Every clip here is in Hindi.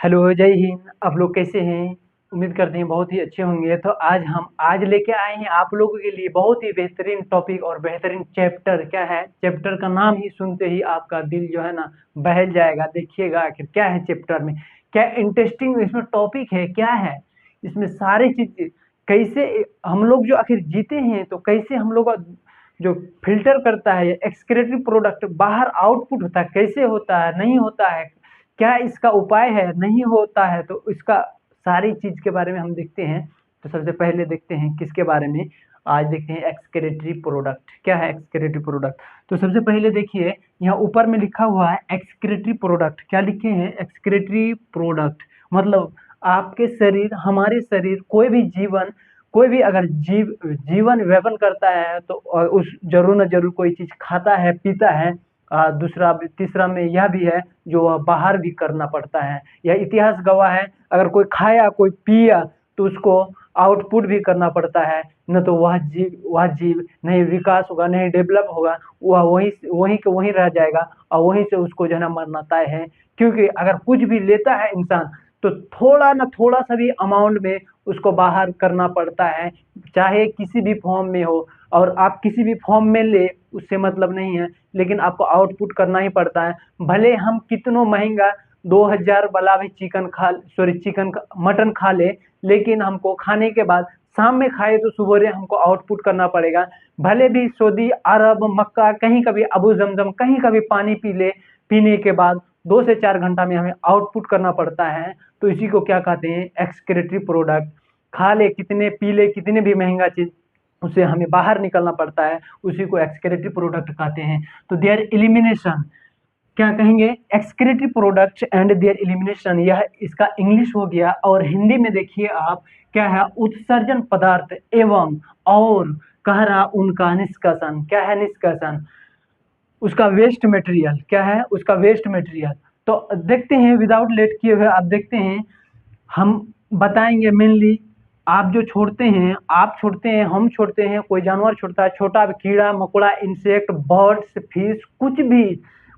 हेलो, जय हिंद। आप लोग कैसे हैं? उम्मीद करते हैं बहुत ही अच्छे होंगे। तो आज लेके आए हैं आप लोगों के लिए बहुत ही बेहतरीन टॉपिक और बेहतरीन चैप्टर। क्या है चैप्टर का नाम ही सुनते ही आपका दिल जो है ना बहल जाएगा। देखिएगा आखिर क्या है चैप्टर में, क्या इंटरेस्टिंग इसमें टॉपिक है, क्या है इसमें सारी चीज। कैसे हम लोग जो आखिर जीते हैं, तो कैसे हम लोग का जो फिल्टर करता है एक्सक्रीटरी प्रोडक्ट बाहर आउटपुट होता है, कैसे होता है, नहीं होता है, क्या इसका उपाय है, नहीं होता है, तो इसका सारी चीज के बारे में हम देखते हैं। तो सबसे पहले देखते हैं किसके बारे में। आज देखते हैं एक्सक्रीटरी प्रोडक्ट। क्या है एक्सक्रीटरी प्रोडक्ट? तो सबसे पहले देखिए, यहाँ ऊपर में लिखा हुआ है एक्सक्रीटरी प्रोडक्ट। क्या लिखे हैं? Excretory product. मतलब आपके शरीर, हमारे शरीर, कोई भी अगर जीवन व्यापन करता है तो उस जरूर न जरूर कोई चीज खाता है, पीता है। दूसरा तीसरा में यह भी है जो वह बाहर भी करना पड़ता है। यह इतिहास गवाह है, अगर कोई खाया कोई पिया तो उसको आउटपुट भी करना पड़ता है। न तो वह जीव नहीं विकास होगा, नहीं डेवलप होगा, वह वहीं वहीं के वहीं रह जाएगा और वहीं से उसको जो है ना मरना तय है। क्योंकि अगर कुछ भी लेता है इंसान तो थोड़ा ना थोड़ा सा भी अमाउंट में उसको बाहर करना पड़ता है, चाहे किसी भी फॉर्म में हो। और आप किसी भी फॉर्म में ले उससे मतलब नहीं है, लेकिन आपको आउटपुट करना ही पड़ता है। भले हम कितनों महंगा 2000 वाला भी चिकन मटन खा ले, लेकिन हमको खाने के बाद शाम में खाए तो सुबह हमको आउटपुट करना पड़ेगा। भले भी सऊदी अरब, मक्का, कहीं का भी अबू जमजम, कहीं का भी पानी पी ले, पीने के बाद 2 से 4 घंटा में हमें आउटपुट करना पड़ता है। तो इसी को क्या कहते हैं? Excretory product. खा ले कितने, पी ले कितने भी महंगा चीज, उसे हमें बाहर निकलना पड़ता है, उसी को एक्सक्रीटरी प्रोडक्ट कहते हैं। तो देयर एलिमिनेशन, क्या कहेंगे? Excretory product and there elimination, यह इसका इंग्लिश हो गया। और हिंदी में देखिए आप, क्या है? उत्सर्जन पदार्थ एवं और कह रहा उनका निष्कासन। क्या है निष्कासन? उसका वेस्ट मटेरियल। क्या है? उसका वेस्ट मटेरियल। तो देखते हैं विदाउट लेट किए हुए, आप देखते हैं हम बताएंगे मेनली। आप जो छोड़ते हैं, आप छोड़ते हैं, हम छोड़ते हैं, कोई जानवर छोड़ता है, छोटा कीड़ा मकोड़ा, इंसेक्ट, बर्ड्स, फिश, कुछ भी,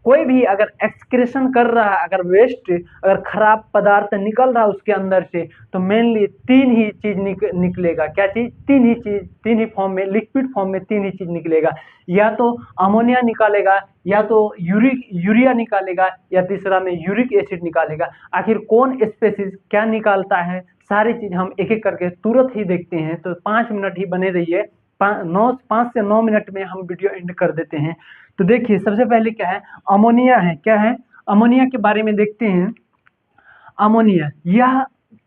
कोई भी अगर एक्सक्रेशन कर रहा है, अगर वेस्ट, अगर खराब पदार्थ निकल रहा है उसके अंदर से, तो मेनली तीन ही चीज निकलेगा। क्या चीज? तीन ही चीज, तीन ही फॉर्म में, लिक्विड फॉर्म में तीन ही चीज निकलेगा। या तो अमोनिया निकालेगा, या तो यूरिया निकालेगा, या तीसरा में यूरिक एसिड निकालेगा। आखिर कौन स्पेसिस क्या निकालता है, सारी चीज हम एक एक करके तुरंत ही देखते हैं। तो 5 मिनट ही बने रहिए, 5 से 9 मिनट में हम वीडियो एंड कर देते हैं। तो देखिए सबसे पहले क्या है? अमोनिया है। क्या है? अमोनिया के बारे में देखते हैं। अमोनिया यह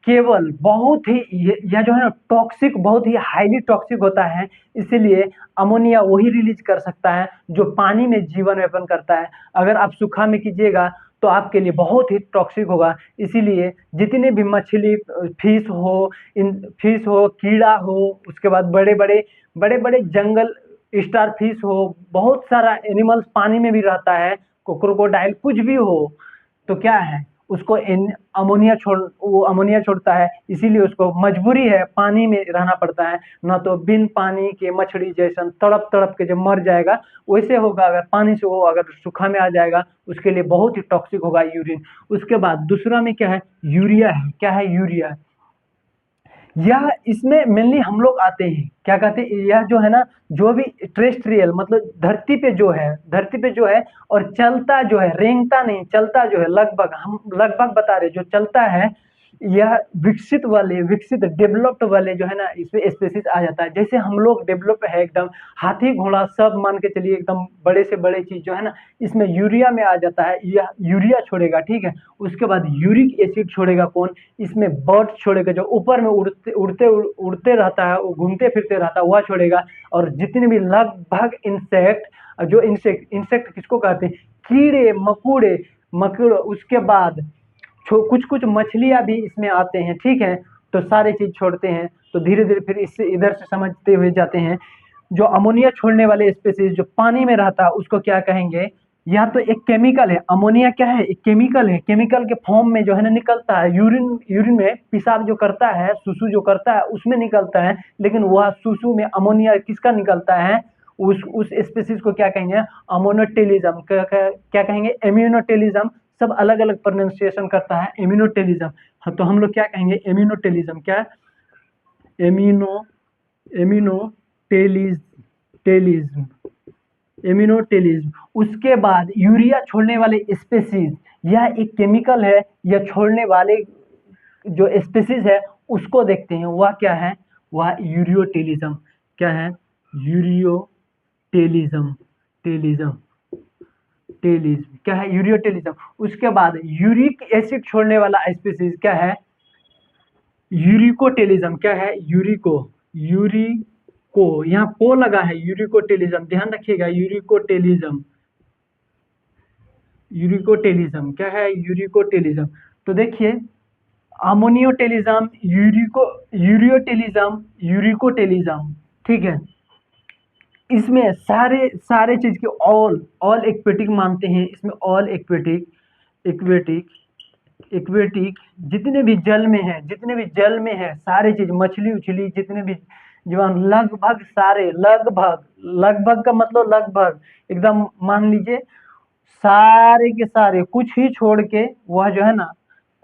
केवल बहुत ही यह जो है ना टॉक्सिक, बहुत ही हाईली टॉक्सिक होता है। इसीलिए अमोनिया वही रिलीज कर सकता है जो पानी में जीवन यापन करता है। अगर आप सूखा में कीजिएगा तो आपके लिए बहुत ही टॉक्सिक होगा। इसीलिए जितने भी मछली, फिश हो, कीड़ा हो, उसके बाद बड़े बड़े जंगल स्टार फिश हो, बहुत सारा एनिमल्स पानी में भी रहता है, क्रोकोडाइल, कुछ भी हो, तो क्या है? उसको वो अमोनिया छोड़ता है। इसीलिए उसको मजबूरी है पानी में रहना पड़ता है। ना तो बिन पानी के मछली जैसा तड़प तड़प के जब मर जाएगा वैसे होगा। अगर पानी से वो अगर सूखा में आ जाएगा उसके लिए बहुत ही टॉक्सिक होगा यूरिन। उसके बाद दूसरा में क्या है? यूरिया है। क्या है? यूरिया। यह इसमें मेनली हम लोग आते हैं, क्या कहते हैं, यह जो है ना, जो भी टेरेस्ट्रियल मतलब धरती पे जो है, और चलता जो है, रेंगता नहीं, चलता जो है, लगभग हम लगभग बता रहे, जो चलता है, यह विकसित डेवलप्ड वाले जो है ना, इसमें स्पेसिस आ जाता है। जैसे हम लोग डेवलप है एकदम, हाथी घोड़ा सब मान के चलिए, एकदम बड़े से बड़े चीज जो है ना, इसमें यूरिया में आ जाता है। यह यूरिया छोड़ेगा, ठीक है। उसके बाद यूरिक एसिड छोड़ेगा कौन? इसमें बर्ड छोड़ेगा, जो ऊपर में उड़ते रहता है, वो घूमते फिरते रहता है, वह छोड़ेगा। और जितने भी लगभग इंसेक्ट, जो इंसेक्ट किसको कहते हैं? कीड़े मकोड़े, उसके बाद कुछ कुछ मछलियां भी इसमें आते हैं, ठीक है। तो सारे चीज छोड़ते हैं। तो धीरे धीरे फिर इससे इधर से समझते हुए जाते हैं। जो अमोनिया छोड़ने वाले स्पेसीज जो पानी में रहता है उसको क्या कहेंगे? या तो एक केमिकल है, अमोनिया क्या है? एक केमिकल है। केमिकल के फॉर्म में जो है ना निकलता है, यूरिन में पेशाब जो करता है, सुसु जो करता है उसमें निकलता है। लेकिन वह सुसु में अमोनिया किसका निकलता है? उस स्पेसीज को क्या कहेंगे? अमोनोटेलिज्म। क्या कहेंगे? इम्यूनोटेलिज्म। सब अलग अलग प्रोनाउंसिएशन करता है। एमिनोटेलिज्म, हाँ, तो हम लोग क्या कहेंगे, एमिनोटेलिज्म, क्या, एमिनो एमिनोटेलिज टेलिज्म एमिनोटेलिज्म। उसके बाद यूरिया छोड़ने वाले स्पेसीज, यह एक केमिकल है, यह छोड़ने वाले जो स्पेसीज है उसको देखते हैं, वह क्या है, वह यूरियोटेलिज्म। क्या है, यूरियोटेलिज्म, टेलिज्म टेलिज्म क्या है, यूरियोटेलिज्म। उसके बाद यूरिक एसिड छोड़ने वाला स्पीसीज क्या है, यूरिकोटेलिज्म। क्या है, यूरिको, यहाँ को लगा है, यूरिकोटेलिज्म, ध्यान रखिएगा, यूरिकोटेलिज्म क्या है, यूरिकोटेलिज्म। तो देखिए, अमोनियोटेलिज्म, यूरियोटेलिज्म, यूरिकोटेलिज्म, ठीक है। इसमें सारे सारे चीज के ऑल एक्वेटिक मानते हैं, इसमें ऑल एक्वेटिक एक्वेटिक जितने भी जल में है, सारे चीज, मछली उछली, जितने भी जीवाणु, लगभग सारे, लगभग का मतलब लगभग एकदम, मान लीजिए सारे के सारे, कुछ ही छोड़ के वह जो है ना,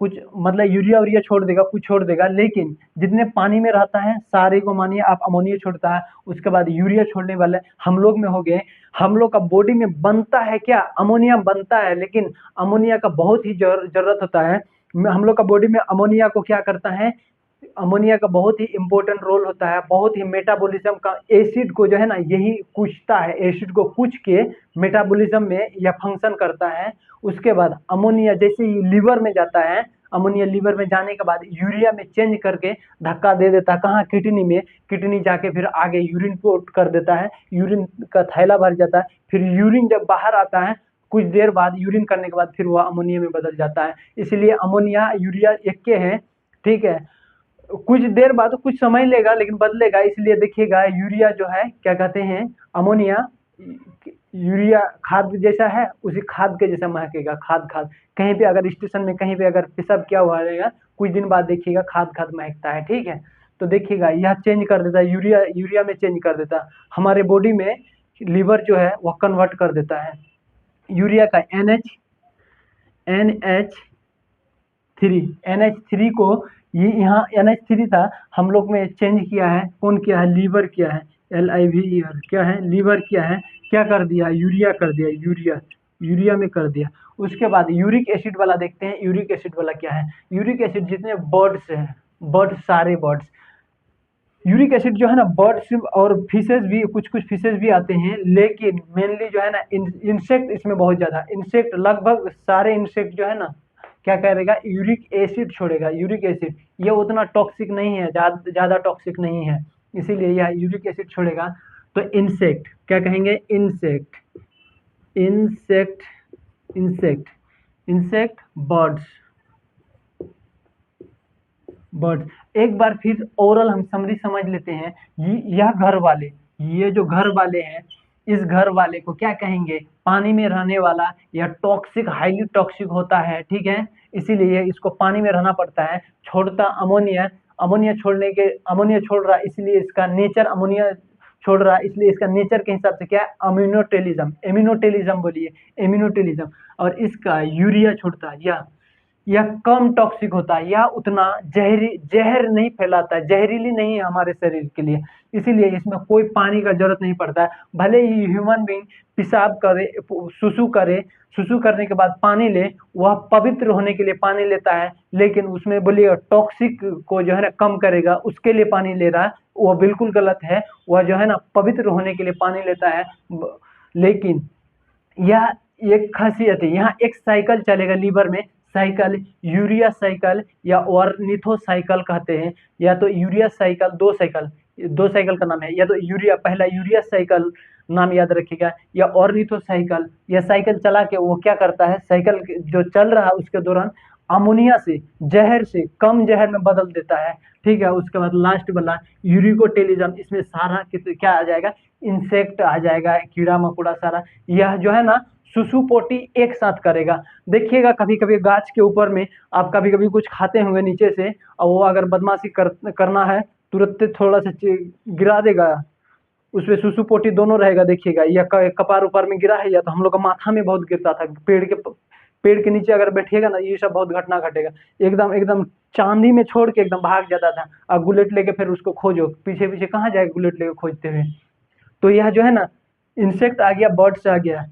कुछ मतलब यूरिया छोड़ देगा, कुछ छोड़ देगा, लेकिन जितने पानी में रहता है सारे को मानिए आप अमोनिया छोड़ता है, उसके बाद यूरिया छोड़ने वाले हम लोग में हो गए। हम लोग का बॉडी में बनता है क्या, अमोनिया बनता है, लेकिन अमोनिया का बहुत ही जरूरत होता है। हम लोग का बॉडी में अमोनिया को क्या करता है, अमोनिया का बहुत ही इंपॉर्टेंट रोल होता है, बहुत ही मेटाबॉलिज्म का, एसिड को जो है ना यही कुचता है, एसिड को कुच के मेटाबॉलिज्म में यह फंक्शन करता है। उसके बाद अमोनिया जैसे ही लीवर में जाता है, अमोनिया लीवर में जाने के बाद यूरिया में चेंज करके धक्का दे देता है, कहाँ, किडनी में, किडनी जाके फिर आगे यूरिन को कर देता है, यूरिन का थैला भर जाता है, फिर यूरिन जब बाहर आता है कुछ देर बाद, यूरिन करने के बाद फिर वह अमोनिया में बदल जाता है। इसलिए अमोनिया यूरिया एक के हैं, ठीक है। कुछ देर बाद, कुछ समय लेगा लेकिन बदलेगा, इसलिए देखिएगा यूरिया जो है क्या कहते हैं, अमोनिया, यूरिया खाद जैसा है, उसी खाद के जैसा महकेगा, खाद कहीं पे अगर स्टेशन में कहीं पे अगर पेशाब किया हुआ रहेगा, कुछ दिन बाद देखिएगा खाद महकता है, ठीक है। तो देखिएगा यह चेंज कर देता है, यूरिया में चेंज कर देता है, हमारे बॉडी में लीवर जो है वह कन्वर्ट कर देता है यूरिया का NH3 को, ये यहाँ NH3 था, हम लोग में चेंज किया है, कौन किया है, लीवर किया है, LIVER, क्या है, लीवर किया है, क्या कर दिया, यूरिया कर दिया, यूरिया में कर दिया। उसके बाद यूरिक एसिड वाला देखते हैं, यूरिक एसिड वाला क्या है, यूरिक एसिड जितने बर्ड्स हैं, सारे बर्ड्स, यूरिक एसिड जो है ना, बर्ड्स और फिशेज भी, कुछ फिशेज भी आते हैं, लेकिन मेनली जो है ना इंसेक्ट इसमें बहुत ज़्यादा, इंसेक्ट लगभग सारे इंसेक्ट जो है ना क्या करेगा, यूरिक एसिड छोड़ेगा, यूरिक एसिड, ये उतना टॉक्सिक नहीं है, ज़्यादा टॉक्सिक नहीं है, इसीलिए यह यूरिक एसिड छोड़ेगा। तो इंसेक्ट क्या कहेंगे, इंसेक्ट बर्ड्स। एक बार फिर ओरल हम समरी समझ लेते हैं, यह घर वाले, ये जो घर वाले हैं, इस घर वाले को क्या कहेंगे, पानी में रहने वाला या टॉक्सिक, हाईली टॉक्सिक होता है, ठीक है, इसीलिए इसको पानी में रहना पड़ता है, छोड़ता अमोनिया, अमोनिया छोड़ रहा है, इसलिए इसका नेचर अमोनिया छोड़ रहा है, इसलिए इसका नेचर के हिसाब से क्या है, एमिनोटेलिज्म बोलिए, एमिनोटेलिज्म। और इसका यूरिया छोड़ता है, यह कम टॉक्सिक होता है, यह उतना जहर नहीं फैलाता है, जहरीली नहीं है हमारे शरीर के लिए, इसीलिए इसमें कोई पानी का जरूरत नहीं पड़ता है। भले ही ह्यूमन बीइंग पेशाब करे, सुसु करने के बाद पानी ले, वह पवित्र होने के लिए पानी लेता है, लेकिन उसमें बोलिए टॉक्सिक को जो है ना कम करेगा, उसके लिए पानी ले रहा है, वह बिल्कुल गलत है। वह जो है ना पवित्र होने के लिए पानी लेता है, लेकिन यह एक खासियत है, यहाँ एक साइकिल चलेगा लीवर में, साइकिल यूरिया साइकिल या ऑर्निथो साइकिल कहते हैं, या तो यूरिया साइकिल, दो साइकिल का नाम है, या तो यूरिया, पहला यूरिया साइकिल नाम याद रखिएगा, या ऑर्निथो साइकिल। यह साइकिल चला के वो क्या करता है, साइकिल जो चल रहा है उसके दौरान अमोनिया से, जहर से कम जहर में बदल देता है, ठीक है। उसके बाद लास्ट वाला यूरिकोटेलिज्म, इसमें सारा क्या आ जाएगा, इंसेक्ट आ जाएगा, कीड़ा मकोड़ा सारा, यह जो है ना सुसुपोटी एक साथ करेगा। देखिएगा कभी कभी गाछ के ऊपर में आप कभी कभी कुछ खाते होंगे नीचे से, और वो अगर बदमाशी करना है तुरंत थोड़ा सा गिरा देगा, उसमें सुसुपोटी दोनों रहेगा, देखिएगा, या कपार उपार में गिरा है, या तो हम लोग का माथा में बहुत गिरता था, पेड़ के नीचे अगर बैठिएगा ना, ये सब बहुत घटना घटेगा। एकदम एकदम चांदी में छोड़ के एकदम भाग जाता था। अब बुलेट लेके फिर उसको खोजो, पीछे पीछे कहाँ जाएगा बुलेट लेके खोजते हुए। तो यह जो है ना, इंसेक्ट आ गया, बर्ड्स आ गया।